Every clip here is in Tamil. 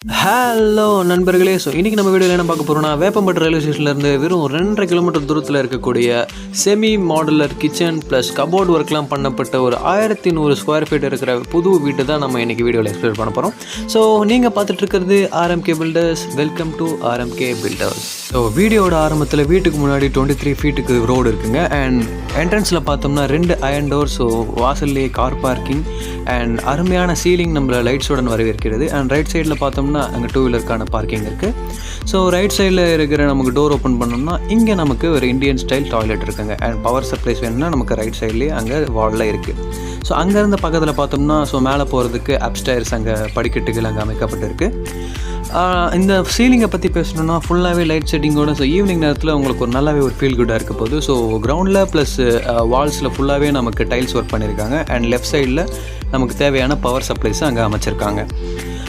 ஹலோ நண்பர்களே. ஸோ இன்றைக்கி நம்ம வீடியோவில் என்ன பார்க்க போகிறோம்னா, வேப்பம்பட்டு ரயில்வே ஸ்டேஷன்லேருந்து வெறும் 2.5 கிலோமீட்டர் தூரத்தில் இருக்கக்கூடிய semi modular kitchen plus cupboard ஒர்க்லாம் பண்ணப்பட்ட ஒரு 1100 ஸ்கொயர் ஃபீட் இருக்கிற புது வீட்டை தான் நம்ம இன்றைக்கி வீடியோவில் எக்ஸ்ப்ளோர் பண்ண போகிறோம். ஸோ நீங்கள் பார்த்துட்டு இருக்கிறது RMK builders. Welcome to RMK builders. So வீடியோட ஆரம்பத்தில் வீட்டுக்கு முன்னாடி 23 ஃபீட்டுக்கு ரோடு இருக்குங்க. அண்ட் என்ட்ரன்ஸில் பார்த்தோம்னா 2 அயன் டோர். ஸோ வாசல்லே கார் பார்க்கிங் அண்ட் அருமையான சீலிங் நம்மளை லைட்ஸுடன் வரவேற்கிறது. அண்ட் ரைட் சைடில் பார்த்தோம்னா அங்கே 2 வீலருக்கான பார்க்கிங் இருக்குது. ஸோ ரைட் சைடில் இருக்கிற நமக்கு டோர் ஓப்பன் பண்ணோம்னா இங்கே நமக்கு ஒரு இந்தியன் ஸ்டைல் டாய்லெட் இருக்குங்க. அண்ட் பவர் சப்ளைஸ் வேணும்னா நமக்கு ரைட் சைட்லேயே அங்கே வாலில் இருக்குது. ஸோ அங்கேருந்து பக்கத்தில் பார்த்தோம்னா ஸோ மேலே போகிறதுக்கு அப்ஸ்டைர்ஸ் அங்கே படிக்கட்டுகள் அங்கே அமைக்கப்பட்டிருக்கு. இந்த சீலிங்கை பற்றி பேசணுன்னா ஃபுல்லாகவே லைட் செட்டிங்கோட ஸோ ஈவினிங் நேரத்தில் உங்களுக்கு ஒரு நல்லாவே ஒரு ஃபீல் குட்டாக இருக்க போகுது. ஸோ கிரவுண்டில் ப்ளஸ் வால்ஸில் ஃபுல்லாகவே நமக்கு டைல்ஸ் ஒர்க் பண்ணியிருக்காங்க. அண்ட் லெஃப்ட் சைடில் நமக்கு தேவையான பவர் சப்ளைஸை அங்கே அமைச்சிருக்காங்க.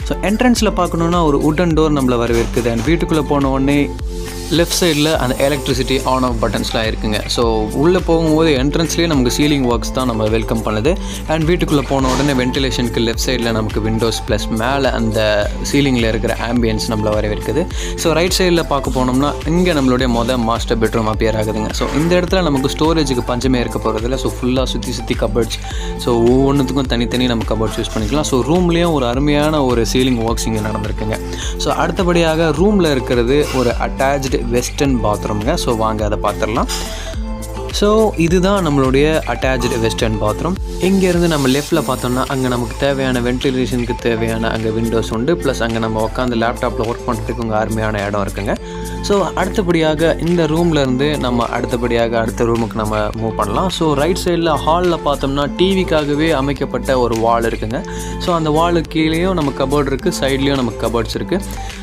ஸோ என்ட்ரன்ஸில் பார்க்கணுன்னா ஒரு உட்டன் டோர் நம்மளை வரவேற்குது. அண்ட் வீட்டுக்குள்ளே போன உடனே லெஃப்ட் சைடில் அந்த எலக்ட்ரிசிட்டி ஆன் ஆஃப் பட்டன்ஸ்லாம் இருக்குங்க. ஸோ உள்ளே போகும்போது என்ட்ரன்ஸ்லேயே நமக்கு சீலிங் ஒர்க்ஸ் தான் நம்ம வெல்கம் பண்ணுது. அண்ட் வீட்டுக்குள்ளே போன உடனே வென்டிலேஷனுக்கு லெஃப்ட் சைடில் நமக்கு விண்டோஸ் ப்ளஸ் மேலே அந்த சீலிங்கில் இருக்கிற ஆம்பியன்ஸ் நம்மளை வரவேற்குது. ஸோ ரைட் சைடில் பார்க்க போனோம்னா இங்கே நம்மளுடைய மாஸ்டர் பெட்ரூம் அப்பியர் ஆகுதுங்க. ஸோ இந்த இடத்துல நமக்கு ஸ்டோரேஜுக்கு பஞ்சமே இருக்க போகிறதில்ல. ஸோ ஃபுல்லாக சுற்றி கபர்ட்ஸ். ஸோ ஒவ்வொன்றுத்துக்கும் தனித்தனி நம்ம கபர்ட்ஸ் யூஸ் பண்ணிக்கலாம். ஸோ ரூம்லேயும் ஒரு அருமையான ஒரு சீலிங் ஒர்க்ஸ் இங்கே நடந்திருக்குங்க. ஸோ அடுத்தபடியாக ரூமில் இருக்கிறது ஒரு அட்டாச்டு வெஸ்டர்ன் பாத்ரூம்ங்க. ஸோ வாங்க அதை பார்த்துடலாம். ஸோ இதுதான் நம்மளுடைய அட்டாச்டு வெஸ்டர்ன் பாத்ரூம். இங்கேருந்து நம்ம லெஃப்ட்டில் பார்த்தோம்னா அங்கே நமக்கு தேவையான வென்டிலேஷனுக்கு தேவையான அங்கே விண்டோஸ் உண்டு. ப்ளஸ் அங்கே நம்ம உட்காந்து லேப்டாப்பில் ஒர்க் பண்ணுறதுக்கு உங்கள் அருமையான இடம் இருக்குங்க. ஸோ அடுத்தபடியாக இந்த ரூம்லேருந்து நம்ம அடுத்தபடியாக அடுத்த ரூமுக்கு நம்ம மூவ் பண்ணலாம். ஸோ ரைட் சைடில் ஹாலில் பார்த்தோம்னா டிவிக்காகவே அமைக்கப்பட்ட ஒரு வால் இருக்குங்க. ஸோ அந்த வாலுக்கு கீழேயும் நம்ம கபோர்டு இருக்குது, சைட்லேயும் நமக்கு கபோர்ட்ஸ் இருக்குது.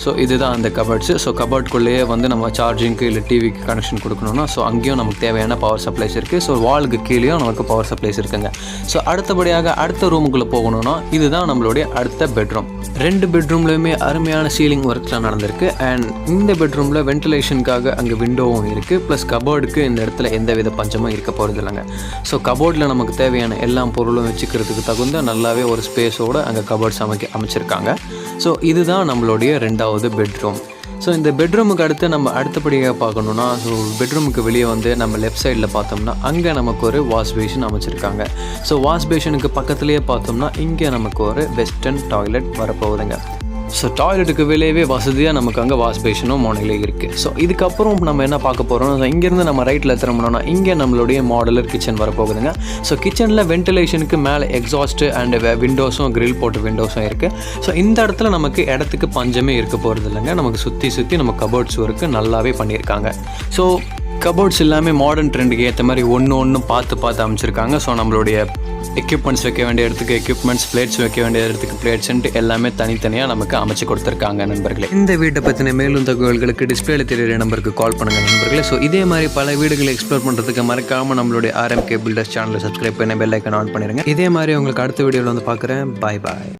ஸோ இதுதான் அந்த கபர்ட்ஸு. ஸோ கபர்ட்குள்ளேயே வந்து நம்ம சார்ஜிங்க்கு இல்லை டிவிக்கு கனெக்ஷன் கொடுக்கணுன்னா ஸோ அங்கேயும் நமக்கு தேவையான பவர் சப்ளைஸ் இருக்குது. ஸோ வாலுக்கு கீழேயும் நமக்கு பவர் சப்ளைஸ் இருக்குங்க. ஸோ அடுத்தபடியாக அடுத்த ரூமுக்குள்ளே போகணுன்னா இதுதான் நம்மளுடைய அடுத்த பெட்ரூம். 2 பெட்ரூம்லேயுமே அருமையான சீலிங் ஒர்க்லாம் நடந்திருக்கு. அண்ட் இந்த பெட்ரூமில் வென்டிலேஷனுக்காக அங்கே விண்டோவும் இருக்குது. ப்ளஸ் கபோர்டுக்கு இந்த இடத்துல எந்த வித பஞ்சமும் இருக்க போகிறது இல்லைங்க. ஸோ கபோர்டில் நமக்கு தேவையான எல்லா பொருளும் வச்சுக்கிறதுக்கு தகுந்த நல்லாவே ஒரு ஸ்பேஸோடு அங்கே கபோர்ட்ஸ் அமைச்சிருக்காங்க. ஸோ இதுதான் நம்மளுடைய 2வது பெட்ரூம். ஸோ இந்த பெட்ரூமுக்கு அடுத்து நம்ம அடுத்தபடியாக பார்க்கணுன்னா ஸோ பெட்ரூமுக்கு வெளியே வந்து நம்ம லெஃப்ட் சைடில் பார்த்தோம்னா அங்கே நமக்கு ஒரு வாஷ் பேஷன் அமைச்சிருக்காங்க. ஸோ வாஷ் பேஷனுக்கு பக்கத்துலேயே பார்த்தோம்னா இங்கே நமக்கு ஒரு வெஸ்டர்ன் டாய்லெட் வரப்போகுதுங்க. ஸோ டாய்லெட்டுக்கு வெளியவே வசதியாக நமக்கு அங்கே வாஷ் பேஷனும் மோனிலே இருக்குது. ஸோ இதுக்கப்புறம் நம்ம என்ன பார்க்க போகிறோம், ஸோ இங்கேருந்து நம்ம ரைட்டில் திரும்பினோம்னா இங்கே நம்மளுடைய மாடுலர் கிச்சன் வரப்போகுதுங்க. ஸோ கிச்சனில் வென்டிலேஷனுக்கு மேலே எக்ஸாஸ்ட்டு அண்ட் விண்டோஸும் கிரில் போட்டு விண்டோஸும் இருக்குது. ஸோ இந்த இடத்துல நமக்கு இடத்துக்கு பஞ்சமே இருக்க போகிறது இல்லைங்க. நமக்கு சுற்றி நம்ம கபோர்ட்ஸ் ஒர்க்கு நல்லாவே பண்ணியிருக்காங்க. ஸோ கபோர்ட்ஸ் எல்லாமே மாடர்ன் ட்ரெண்டுக்கு ஏற்ற மாதிரி ஒன்று பார்த்து அமைச்சிருக்காங்க. ஸோ நம்மளுடைய எக்யூப்மெண்ட்ஸ் வைக்க வேண்டிய இடத்துக்கு எக்யூப்மெண்ட்ஸ், பிளேட்ஸ் வைக்க வேண்டிய இடத்துக்கு பிளேட்ஸ்ன்ட்டு எல்லாமே தனித்தனியாக நமக்கு அமைச்சு கொடுத்துருக்காங்க நண்பர்களே. இந்த வீட்டை பற்றின மேலும் தகவல்களுக்கு டிஸ்பிளேல தெரியுற நம்பருக்கு கால் பண்ணுங்கள் நண்பர்களே. ஸோ இதே மாதிரி பல வீடுகளை எக்ஸ்ப்ளோர் பண்ணுறதுக்கு மறக்காமல் நம்மளுடைய ஆர்எம்கே பில்டர்ஸ் சேனலை சப்ஸ்கிரைப் பண்ணி பெல் ஐக்கன் ஆன் பண்ணிடுங்க. இதே மாதிரி உங்களுக்கு அடுத்த வீடியோவில் வந்து பார்க்குறேன். பாய்.